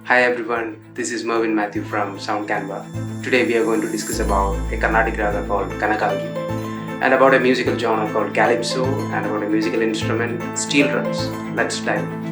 Hi everyone, this is Mervin Matthew from Sound Canva. Today we are going to discuss about a Carnatic Raga called KANAKANGHI and about a musical genre called CALYPSO and about a musical instrument, steel drums. Let's dive in.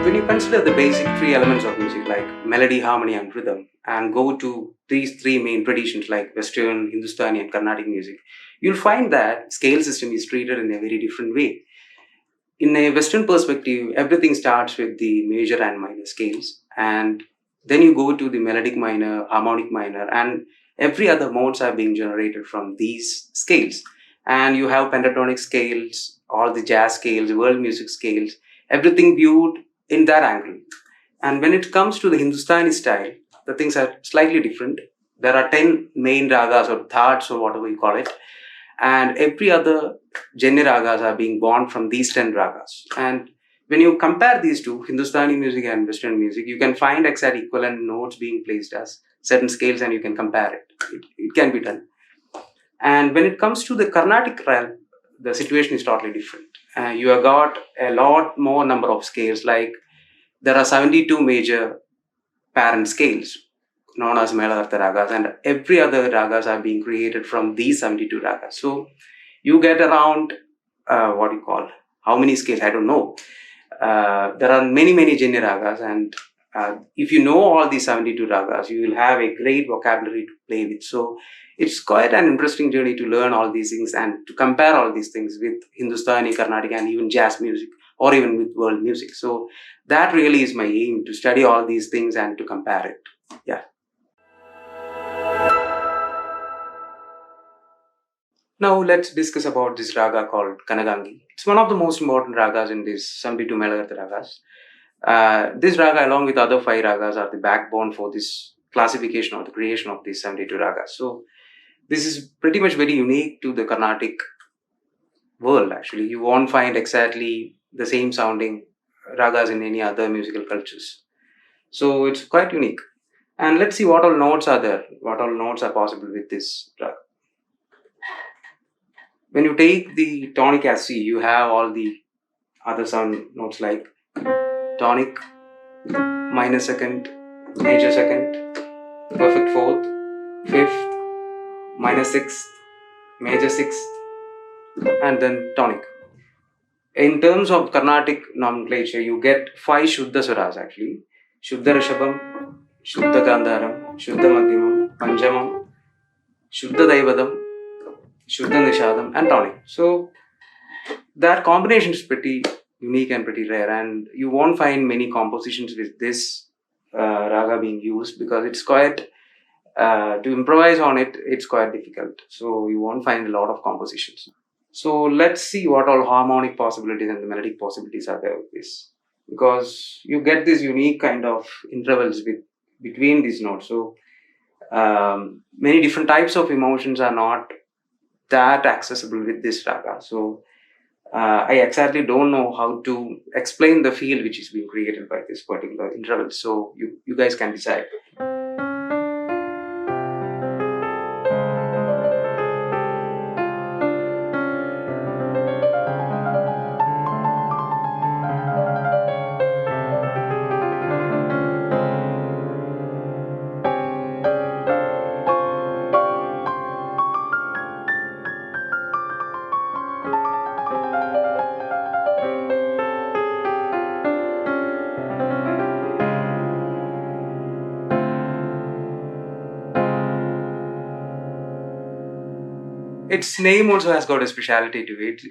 When you consider the basic three elements of music like melody, harmony and rhythm and go to these three main traditions like Western, Hindustani and Carnatic music, you'll find that scale system is treated in a very different way. In a Western perspective, everything starts with the major and minor scales, and then you go to the melodic minor, harmonic minor, and every other modes are being generated from these scales. And you have pentatonic scales, all the jazz scales, world music scales, everything viewed in that angle. And when it comes to the Hindustani style, the things are slightly different. There are 10 main ragas or dhats or whatever you call it, and every other genre ragas are being born from these 10 ragas. And when you compare these two, Hindustani music and Western music, you can find exact equivalent notes being placed as certain scales and you can compare it. It can be done. And when it comes to the Carnatic realm, the situation is totally different. You have got a lot more number of scales, like there are 72 major parent scales known as Melakartha Ragas, and every other ragas are being created from these 72 ragas. So you get around what do you call, how many scales? I don't know. There are many genre ragas, and if you know all these 72 ragas, you will have a great vocabulary to play with. So it's quite an interesting journey to learn all these things and to compare all these things with Hindustani, Carnatic, and even jazz music, or even with world music. So that really is my aim, to study all these things and to compare it. Yeah. Now let's discuss about this raga called KANAKANGHI. It's one of the most important ragas in these 72 Melakartha ragas. This raga, along with other 5 ragas, are the backbone for this classification or the creation of these 72 ragas. So this is pretty much very unique to the Carnatic world. Actually, you won't find exactly the same sounding ragas in any other musical cultures. So it's quite unique. And let's see what all notes are there, what all notes are possible with this raga. When you take the tonic as C, you have all the other sound notes like tonic, minor second, major second, perfect fourth, fifth, minor sixth, major sixth, and then tonic. In terms of Carnatic nomenclature, you get 5 Shuddha Swaras actually. Shuddha Rishabham, Shuddha Gandharam, Shuddha Madhyamam, Panjamam, Shuddha Daivadam, Shuddha Nishadam, and tonic. So that combination is pretty unique and pretty rare, and you won't find many compositions with this raga being used, because it's quite to improvise on it, it's quite difficult. So you won't find a lot of compositions. So let's see what all harmonic possibilities and the melodic possibilities are there with this, because you get this unique kind of intervals between these notes. So many different types of emotions are not that accessible with this raga. So I exactly don't know how to explain the feel which is being created by this particular interval. So you guys can decide. Its name also has got a speciality to it.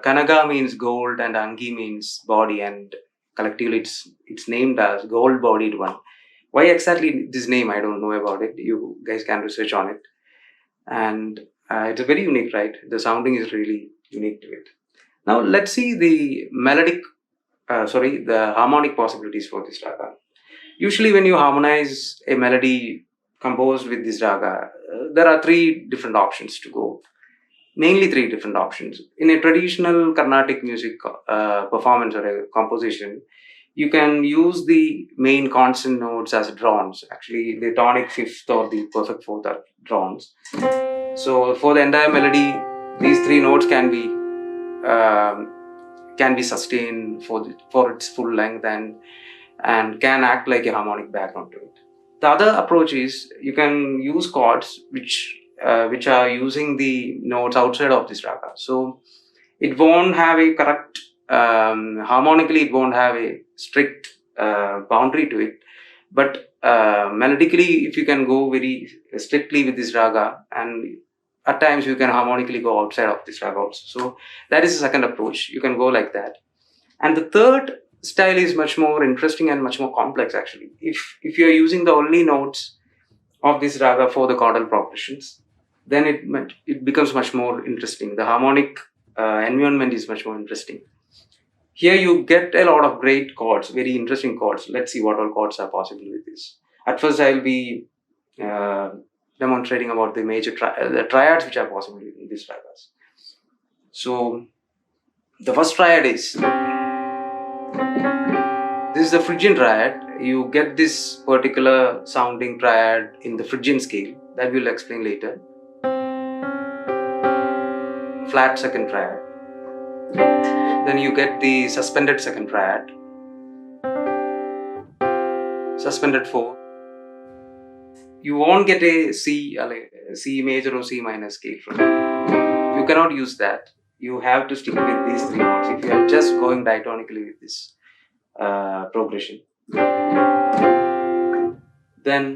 Kanaga means gold and Angi means body, and collectively it's named as gold bodied one. Why exactly this name? I don't know about it. You guys can research on it. And it's a very unique, right? The sounding is really unique to it. Now let's see the the harmonic possibilities for this raga. Usually when you harmonize a melody composed with this raga, there are 3 different options to go. Mainly 3 different options. In a traditional Carnatic music performance or a composition, you can use the main constant notes as drowns. Actually, the tonic fifth or the perfect fourth are drowns. So for the entire melody, these three notes can be sustained for its full length and can act like a harmonic background to it. The other approach is you can use chords which are using the notes outside of this raga. So it won't have a correct harmonically. It won't have a strict boundary to it, but melodically, if you can go very strictly with this raga, and at times you can harmonically go outside of this raga also. So that is the second approach. You can go like that. And the third style is much more interesting and much more complex actually. If you are using the only notes of this raga for the chordal progressions, then it becomes much more interesting. The harmonic environment is much more interesting. Here you get a lot of great chords, very interesting chords. Let's see what all chords are possible with this. At first, I'll be uh, demonstrating about the major the triads which are possible in these ragas. So the first triad is this is the Phrygian triad. You get this particular sounding triad in the Phrygian scale that we'll explain later. Flat second triad. Then you get the suspended second triad. Suspended fourth. You won't get a C major or C minor scale from it. You cannot use that. You have to stick with these three notes if you are just going diatonically with this progression. Then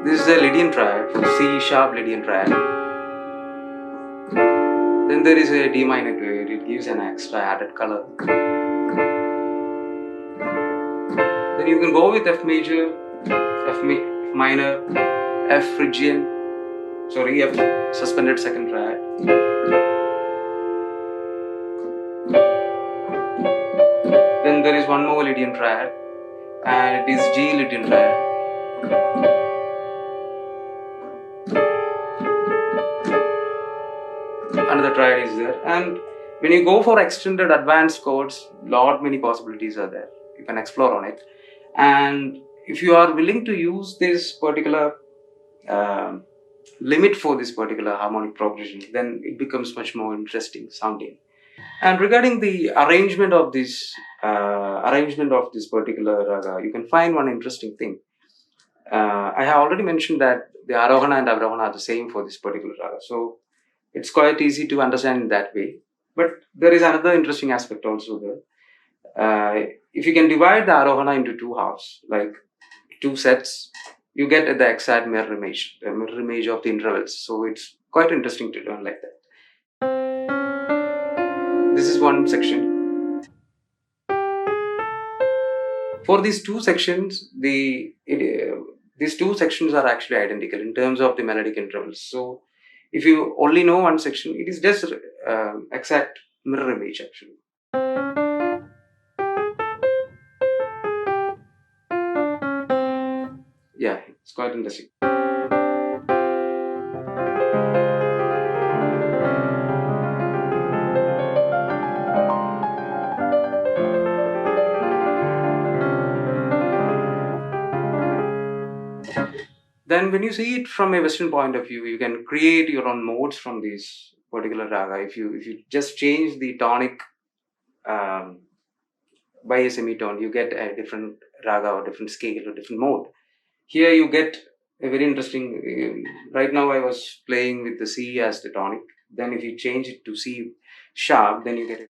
this is a Lydian triad, C sharp Lydian triad. Then there is a D minor to it. It gives an extra added color. Then you can go with F major, F minor, F Phrygian, F suspended second triad. Then there is one more Lydian triad, and it is G Lydian triad. Another triad is there, and when you go for extended advanced chords, many possibilities are there. You can explore on it, and if you are willing to use this particular limit for this particular harmonic progression, then it becomes much more interesting sounding. And regarding the arrangement of this particular raga, you can find one interesting thing. I have already mentioned that the arohana and avarohana are the same for this particular raga, so it's quite easy to understand in that way. But there is another interesting aspect also there. If you can divide the arohana into two halves, like two sets, you get the exact mirror image of the intervals. So it's quite interesting to learn like that. This is one section. For these two sections, these two sections are actually identical in terms of the melodic intervals. So if you only know one section, it is just exact mirror image actually. Yeah, it's quite interesting. Then when you see it from a Western point of view, you can create your own modes from this particular raga. If you just change the tonic by a semitone, you get a different raga or different scale or different mode. Here you get a very interesting. Right now I was playing with the C as the tonic. Then if you change it to C sharp, then you get it.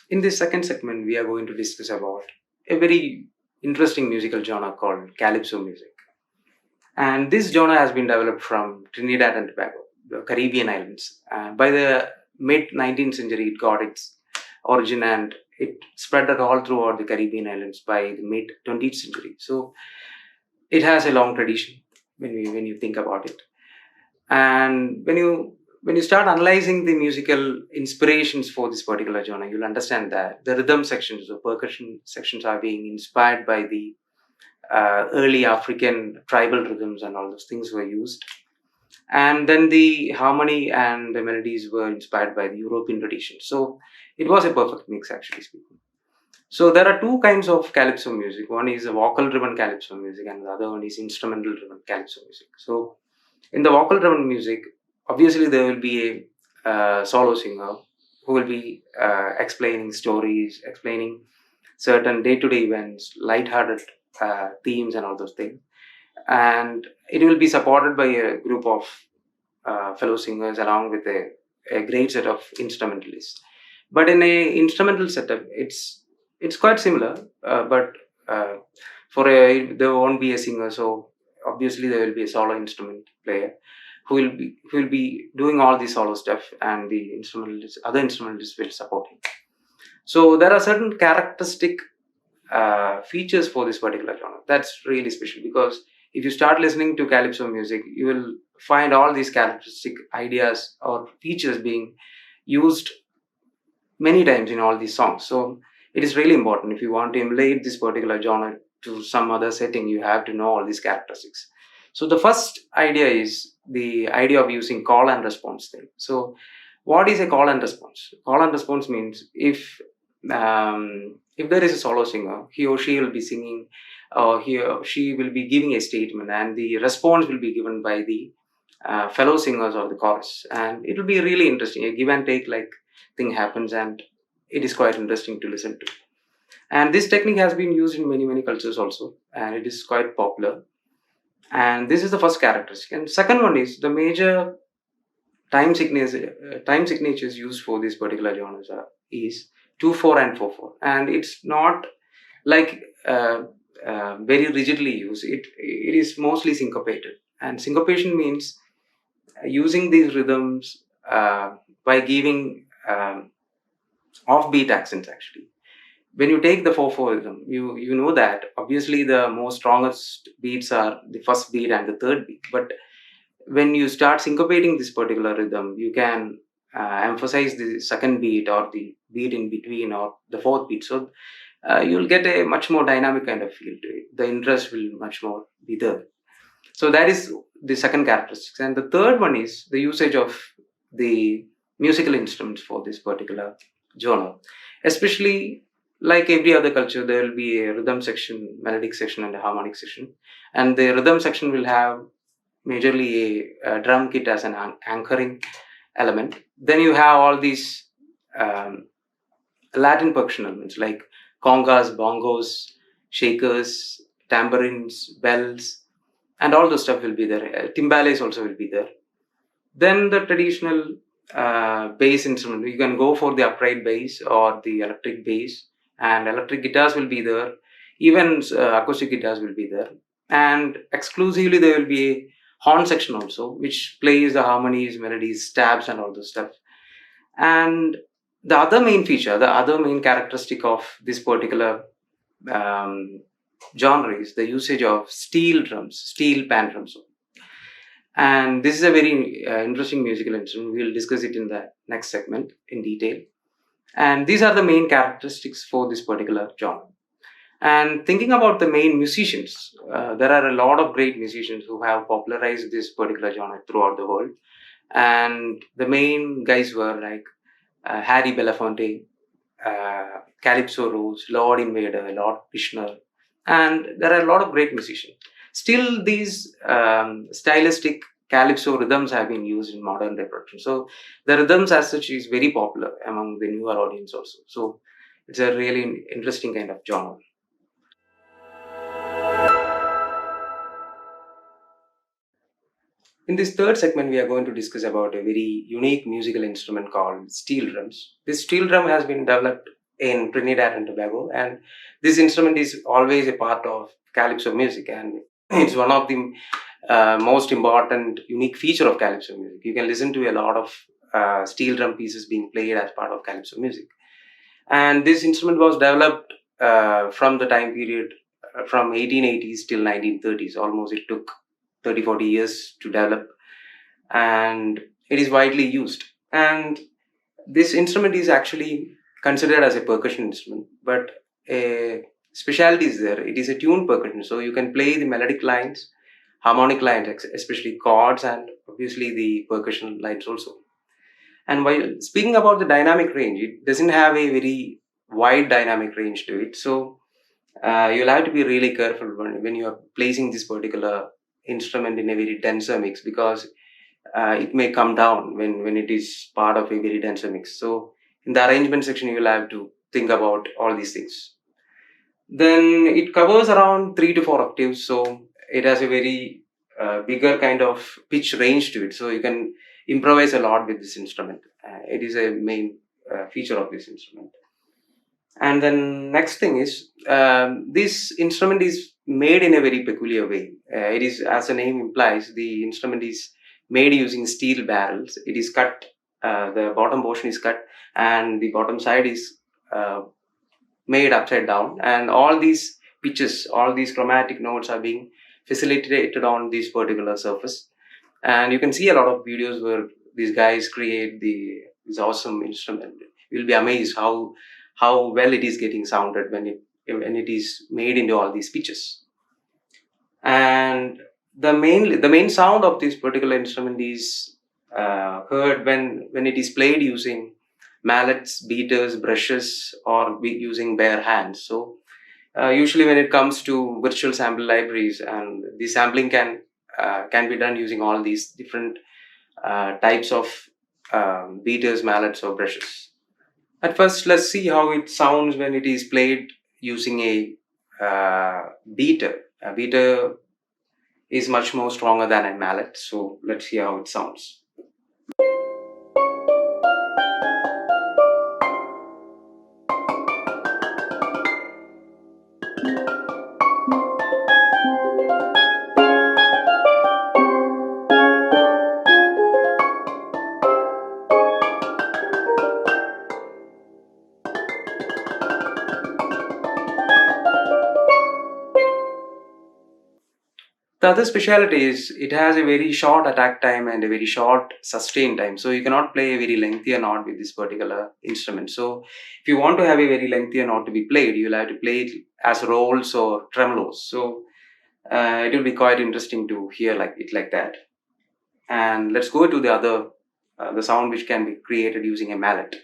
In this second segment, we are going to discuss about a very interesting musical genre called CALYPSO music. And this genre has been developed from Trinidad and Tobago, the Caribbean islands. By the mid 19th century, it got its origin and it spread all throughout the Caribbean islands by the mid 20th century. So it has a long tradition when you think about it. And when you start analyzing the musical inspirations for this particular genre, you'll understand that the rhythm sections, the percussion sections, are being inspired by the early African tribal rhythms, and all those things were used. And then the harmony and the melodies were inspired by the European tradition. So it was a perfect mix, actually speaking. So there are two kinds of calypso music. One is a vocal driven calypso music, and the other one is instrumental driven calypso music. So in the vocal driven music, obviously there will be a solo singer who will be explaining stories, explaining certain day to day events, light-hearted themes, and all those things. And it will be supported by a group of fellow singers along with a great set of instrumentalists. But in a instrumental setup, it's quite similar, but uh, there won't be a singer, so obviously there will be a solo instrument player who will be doing all the solo stuff, and the other instrumentalists will support him. So there are certain characteristic features for this particular genre. That's really special, because if you start listening to calypso music, you will find all these characteristic ideas or features being used many times in all these songs. So it is really important, if you want to emulate this particular genre to some other setting, you have to know all these characteristics. So the first idea is the idea of using call and response thing. So what is a call and response? Call and response means if there is a solo singer, he or she will be singing, or he or she will be giving a statement, and the response will be given by the fellow singers or the chorus, and it will be really interesting. A give and take like thing happens, and it is quite interesting to listen to. And this technique has been used in many cultures also, and it is quite popular. And this is the first characteristic. And second one is the major time signatures used for this particular genres is 2/4 and 4/4, and it's not like very rigidly used. It is mostly syncopated, and syncopation means using these rhythms by giving offbeat accents, actually. When you take the 4/4 rhythm, you know that obviously the most strongest beats are the first beat and the third beat. But when you start syncopating this particular rhythm, you can emphasize the second beat or the beat in between or the fourth beat. So you'll get a much more dynamic kind of feel to it. The interest will much more be there. So that is the second characteristic. And the third one is the usage of the musical instruments for this particular genre. Especially like every other culture, there will be a rhythm section, melodic section, and a harmonic section. And the rhythm section will have majorly a drum kit as an anchoring element. Then you have all these um, Latin percussion elements like congas, bongos, shakers, tambourines, bells, and all those stuff will be there. Timbales also will be there. Then the traditional bass instrument, you can go for the upright bass or the electric bass, and electric guitars will be there. Even acoustic guitars will be there. And exclusively there will be a horn section also, which plays the harmonies, melodies, stabs, and all those stuff. And the other main feature, the other main characteristic of this particular um, genre is the usage of steel drums, steel pan drums. And this is a very interesting musical instrument. We'll discuss it in the next segment in detail. And these are the main characteristics for this particular genre. And thinking about the main musicians, there are a lot of great musicians who have popularized this particular genre throughout the world. And the main guys were like Harry Belafonte, Calypso Rose, Lord Invader, Lord Krishna, and there are a lot of great musicians. Still, these stylistic calypso rhythms have been used in modern day production. So the rhythms as such is very popular among the newer audience also. So it's a really interesting kind of genre. In this third segment, we are going to discuss about a very unique musical instrument called steel drums. This steel drum has been developed in Trinidad and Tobago, and this instrument is always a part of calypso music, and it's one of the most important unique feature of calypso music. You can listen to a lot of steel drum pieces being played as part of calypso music, and this instrument was developed from the time period from 1880s till 1930s. Almost it took 30-40 years to develop. and it is widely used. And this instrument is actually considered as a percussion instrument, but a specialty is there. It is a tuned percussion, so you can play the melodic lines, harmonic lines, especially chords, and obviously the percussion lines also. And while speaking about the dynamic range, it doesn't have a very wide dynamic range to it. So you'll have to be really careful when you are placing this particular instrument in a very denser mix, because it may come down when it is part of a very denser mix. So in the arrangement section, you'll have to think about all these things. Then it covers around 3 to 4 octaves, so it has a very bigger kind of pitch range to it. So you can improvise a lot with this instrument. It is a main feature of this instrument. And then next thing is, this instrument is made in a very peculiar way. It is, as the name implies, the instrument is made using steel barrels. It is cut. The bottom portion is cut, and the bottom side is made upside down. And all these pitches, all these chromatic notes are being facilitated on this particular surface. And you can see a lot of videos where these guys create this awesome instrument. You'll be amazed how well it is getting sounded when it is made into all these pitches. And the main sound of this particular instrument is heard when it is played using mallets, beaters, brushes, or using bare hands. So usually when it comes to virtual sample libraries, and the sampling can be done using all these different types of beaters, mallets, or brushes. At first, let's see how it sounds when it is played using a beater. A beater is much more stronger than a mallet, so let's see how it sounds. The other specialty is it has a very short attack time and a very short sustain time. So you cannot play a very lengthier note with this particular instrument. So if you want to have a very lengthier note to be played, you'll have to play it as rolls or tremolos. So it will be quite interesting to hear like that. And let's go to the other the sound which can be created using a mallet.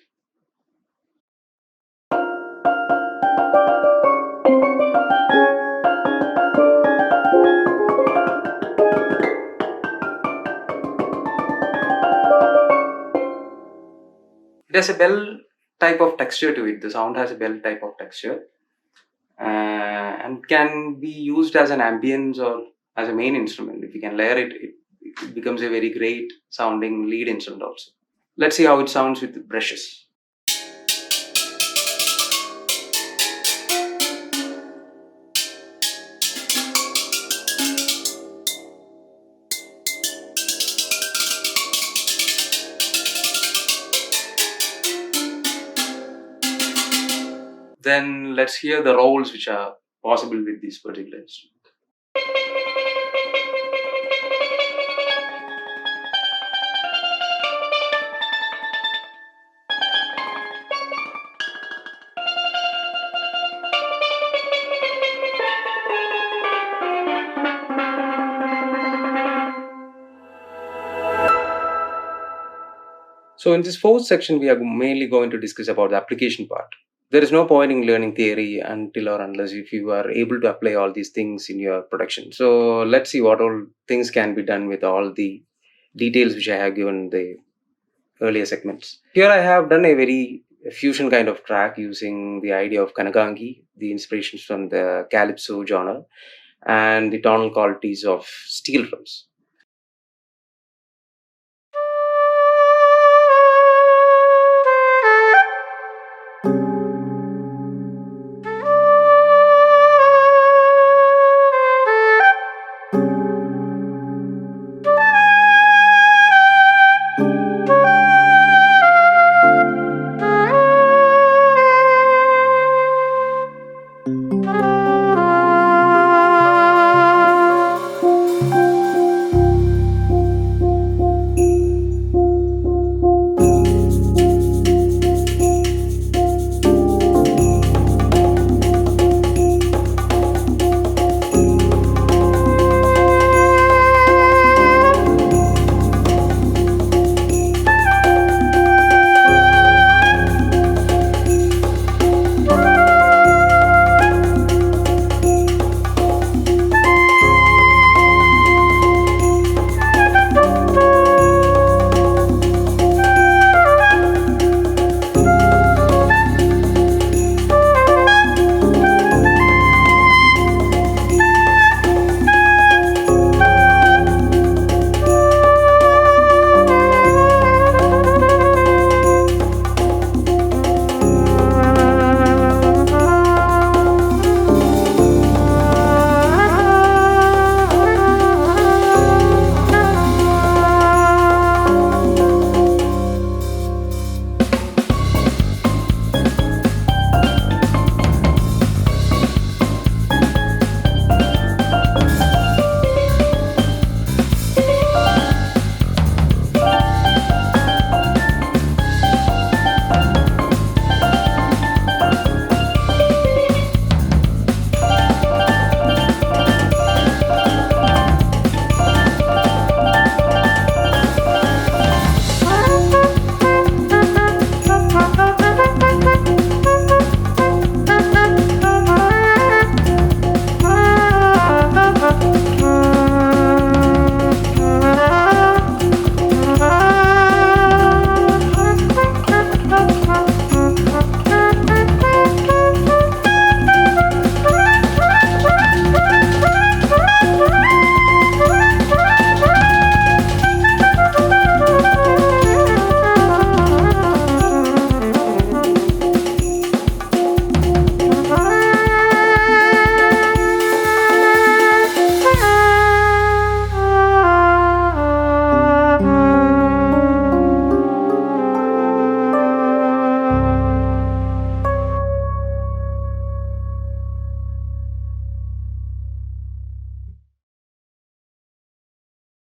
It has a bell type of texture to it. The sound has a bell type of texture, and can be used as an ambience or as a main instrument. If you can layer it, it becomes a very great sounding lead instrument also. Let's see how it sounds with the brushes. Then let's hear the rolls which are possible with this particular instrument. So in this fourth section, we are mainly going to discuss about the application part. There is no point in learning theory until or unless if you are able to apply all these things in your production. So let's see what all things can be done with all the details which I have given in the earlier segments. Here I have done a very fusion kind of track using the idea of KANAKANGHI, the inspirations from the CALYPSO genre, and the tonal qualities of steel drums.